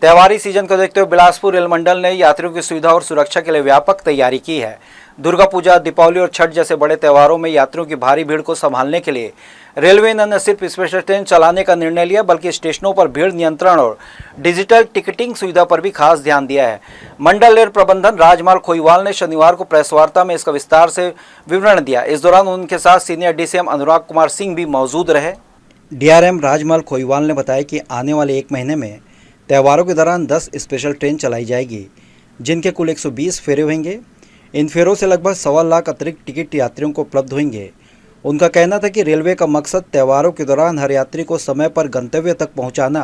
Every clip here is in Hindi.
त्योहारी सीजन को देखते हुए बिलासपुर रेल मंडल ने यात्रियों की सुविधा और सुरक्षा के लिए व्यापक तैयारी की है। दुर्गा पूजा, दीपावली और छठ जैसे बड़े त्योहारों में यात्रियों की भारी भीड़ को संभालने के लिए रेलवे ने न सिर्फ स्पेशल ट्रेन चलाने का निर्णय लिया, बल्कि स्टेशनों पर भीड़ नियंत्रण और डिजिटल टिकटिंग सुविधा पर भी खास ध्यान दिया है। मंडल रेल प्रबंधन राजमाल खोईवाल ने शनिवार को प्रेस वार्ता में इसका विस्तार से विवरण दिया। इस दौरान उनके साथ सीनियर DCM अनुराग कुमार सिंह भी मौजूद रहे। DRM राजमाल खोईवाल ने बताया कि आने वाले 1 महीने में त्योहारों के दौरान 10 स्पेशल ट्रेन चलाई जाएगी, जिनके कुल 120 फेरे होंगे। इन फेरों से लगभग 1.25 लाख अतिरिक्त टिकट यात्रियों को उपलब्ध होंगे। उनका कहना था कि रेलवे का मकसद त्योहारों के दौरान हर यात्री को समय पर गंतव्य तक पहुंचाना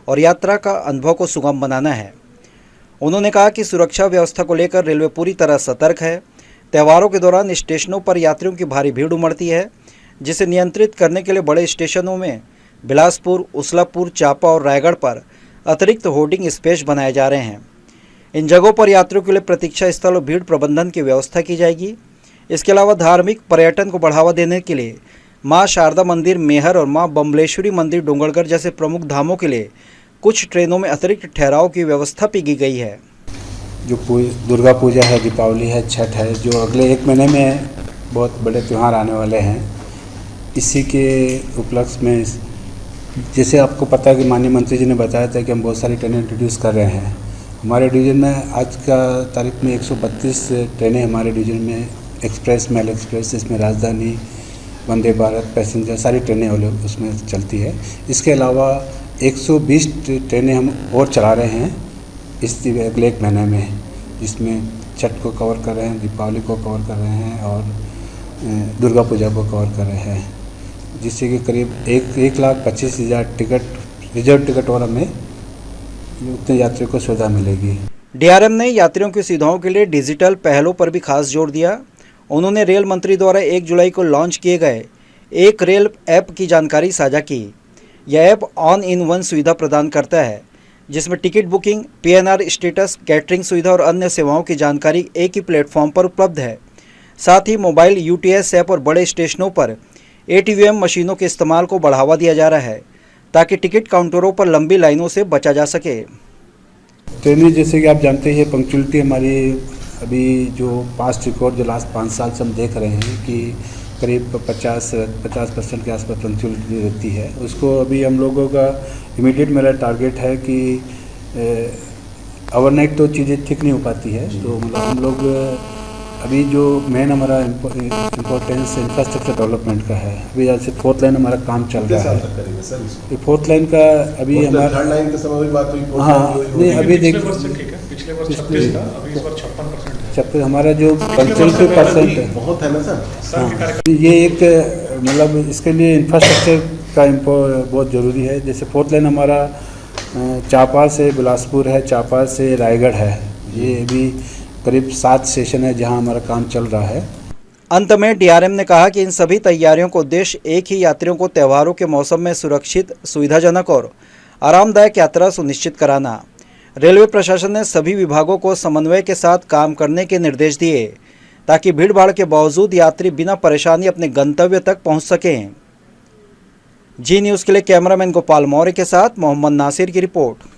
और यात्रा का अनुभव को सुगम बनाना है। उन्होंने कहा कि सुरक्षा व्यवस्था को लेकर रेलवे पूरी तरह सतर्क है। त्योहारों के दौरान स्टेशनों पर यात्रियों की भारी भीड़ उमड़ती है, जिसे नियंत्रित करने के लिए बड़े स्टेशनों में बिलासपुर, उसलापुर, चापा और रायगढ़ पर अतिरिक्त होर्डिंग स्पेस बनाए जा रहे हैं। इन जगहों पर यात्रियों के लिए प्रतीक्षा स्थल और भीड़ प्रबंधन की व्यवस्था की जाएगी। इसके अलावा धार्मिक पर्यटन को बढ़ावा देने के लिए मां शारदा मंदिर मेहर और मां बम्बलेश्वरी मंदिर डोंगरगढ़ जैसे प्रमुख धामों के लिए कुछ ट्रेनों में अतिरिक्त ठहराव की व्यवस्था की गई है। जो दुर्गा पूजा है, दीपावली है, छठ है, जो अगले 1 महीने में बहुत बड़े त्यौहार आने वाले हैं, इसी के उपलक्ष्य में जैसे आपको पता है कि माननीय मंत्री जी ने बताया था कि हम बहुत सारी ट्रेनें इंट्रोड्यूस कर रहे हैं। हमारे डिवीज़न में आज का तारीख में 132 ट्रेनें हमारे डिवीज़न में एक्सप्रेस, मेल एक्सप्रेस, इसमें राजधानी, वंदे भारत, पैसेंजर सारी ट्रेनें उसमें चलती है। इसके अलावा 120 ट्रेनें हम और चला रहे हैं इस अगले 1 महीने में, जिसमें छठ को कवर कर रहे हैं, दीपावली को कवर कर रहे हैं और दुर्गा पूजा को कवर कर रहे हैं, जिससे कि करीब 1,25,000 टिकट, रिजर्व टिकट और हमें उतने यात्रियों को सुविधा मिलेगी। DRM ने यात्रियों की सुविधाओं के लिए डिजिटल पहलों पर भी खास जोर दिया। उन्होंने रेल मंत्री द्वारा 1 जुलाई को लॉन्च किए गए एक रेल ऐप की जानकारी साझा की। यह ऐप ऑन इन वन सुविधा प्रदान करता है, जिसमें ticket booking, PNR status, catering सुविधा और अन्य सेवाओं की जानकारी एक ही प्लेटफॉर्म पर उपलब्ध है। साथ ही मोबाइल UTS ऐप और बड़े स्टेशनों पर ATVM मशीनों के इस्तेमाल को बढ़ावा दिया जा रहा है, ताकि टिकट काउंटरों पर लंबी लाइनों से बचा जा सके। ट्रेनें जैसे कि आप जानते हैं, पंक्चुअलिटी हमारी अभी जो पास्ट रिकॉर्ड जो लास्ट 5 साल से हम देख रहे हैं कि करीब 50% के आसपास पंक्चुअलिटी रहती है। उसको अभी हम लोगों का इमीडिएट मेरा टारगेट है कि ओवरनाइट तो चीज़ें ठीक नहीं हो पाती है, तो मतलब हम लोग अभी जो मेन हमारा इम्पोर्टेंस इंफ्रास्ट्रक्चर डेवलपमेंट का है। अभी जैसे 4th लाइन हमारा काम चल रहा है। ये 4th लाइन का अभी हमारा 3rd लाइन के समय भी बात हुई। हाँ, नहीं अभी देख पिछले वर्ष 36 था, अभी इस बार 56% हमारा जो 55% है, बहुत है ना सर। ये एक मतलब इसके लिए इंफ्रास्ट्रक्चर का बहुत ज़रूरी है। जैसे 4th लाइन हमारा चापा से बिलासपुर है, चापा से रायगढ़ है। ये भी करीब 7 स्टेशन है जहां हमारा काम चल रहा है। अंत में DRM ने कहा कि इन सभी तैयारियों का उद्देश्य एक ही यात्रियों को त्योहारों के मौसम में सुरक्षित, सुविधाजनक और आरामदायक यात्रा सुनिश्चित कराना। रेलवे प्रशासन ने सभी विभागों को समन्वय के साथ काम करने के निर्देश दिए, ताकि भीड़भाड़ के बावजूद यात्री बिना परेशानी अपने गंतव्य तक पहुंच सकें। जी न्यूज़ के लिए कैमरामैन गोपाल मौर्य के साथ मोहम्मद नासिर की रिपोर्ट।